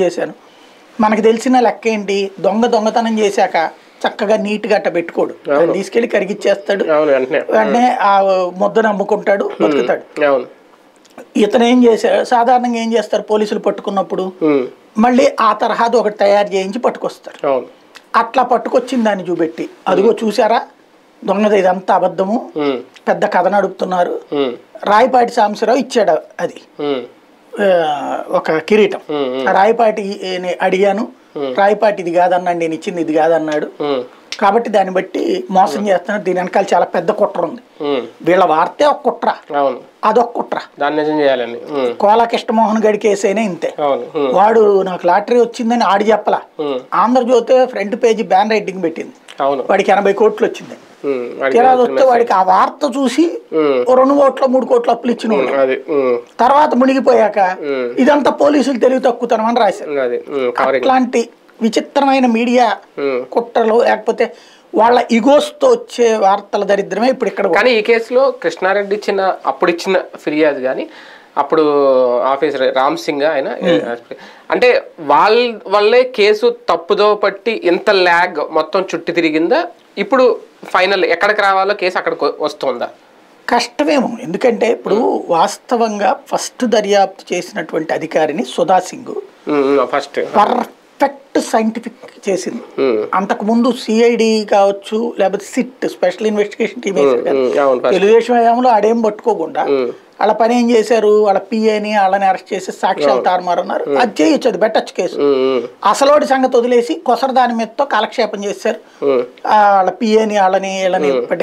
చేశాను. మనకు తెలిసిన లెక్క ఏంటి, దొంగతనం చేశాక చక్కగా నీట్గా అట్ట పెట్టుకోడు, తీసుకెళ్లి కరిగిచ్చేస్తాడు, వెంటనే ఆ ముద్దను అమ్ముకుంటాడు, బతుకుతాడు. ఇతను ఏం చేశాడు, సాధారణంగా ఏం చేస్తారు పోలీసులు పట్టుకున్నప్పుడు మళ్ళీ ఆ తరహాది ఒకటి తయారు చేయించి పట్టుకొస్తారు. అట్లా పట్టుకొచ్చిన దాన్ని చూపెట్టి, అదిగో చూసారా దొంగది ఇదంతా అబద్ధము, పెద్ద కథ నడుపుతున్నారు. రాయపాటి సాంబశివరావు ఇచ్చాడు అది ఒక కిరీటం. రాయపాటి అడిగాను, రాయపాటి ఇది కాదన్నాడు, నేను ఇచ్చింది ఇది కాదన్నాడు, కాబట్టి దాన్ని బట్టి మోసం చేస్తున్నాడు, దీని వెనకాల చాలా పెద్ద కుట్ర ఉంది. వీళ్ళ వార్తే ఒక కుట్ర, అదొక కుట్ర. కోలా కృష్ణమోహన్ గడి కేసైనా ఇంతే, వాడు నాకు లాటరీ వచ్చిందని ఆడి చెప్పలా, Andhrajyothy front page banner writing పెట్టింది, వాడికి 80 కోట్లు వచ్చింది. తీరాది వస్తే వాడికి ఆ వార్త చూసి 2 కోట్ల 3 కోట్ల అప్పులు ఇచ్చిన తర్వాత మునిగిపోయాక ఇదంతా పోలీసులు తెలివి తక్కువతనమని రాశారు. అట్లాంటి విచిత్రమైన మీడియా కుట్రలు, లేకపోతే వాళ్ళ ఇగోస్తో వచ్చే వార్తల దరిద్రమే ఇప్పుడు ఇక్కడ. కానీ ఈ కేసులో కృష్ణారెడ్డి అప్పుడు ఇచ్చిన ఫిర్యాదు కానీ అప్పుడు ఆఫీసర్ రామ్ సింగ్ ఆయన అంటే వాళ్ళే కేసు తప్పుదో పట్టి ఇంత ల్యాగ్ మొత్తం చుట్టి తిరిగిందా, ఇప్పుడు ఫైనల్ ఎక్కడికి రావాలో కేసు అక్కడికి వస్తుందా? కష్టమేమో, ఎందుకంటే ఇప్పుడు వాస్తవంగా ఫస్ట్ దర్యాప్తు చేసినటువంటి అధికారిని Sudha Singh first perfect scientific చేసింది. అంతకుముందు సిఐడి కావచ్చు, లేకపోతే SIT special investigation team Telugu Desam హయాంలో ఆడేం పట్టుకోకుండా వాళ్ళ పని ఏం చేశారు, వాళ్ళ పిఏని వాళ్ళని అరెస్ట్ చేసి సాక్ష్యాలు తారుమారన్నారు. అది చేయొచ్చు, అది పెట్టచ్చు కేసు. అసలోడి సంగతి వదిలేసి కొసరు దాని మీదతో కాలక్షేపం చేశారు, వాళ్ళ పిఏని వాళ్ళని వీళ్ళని పెట్టే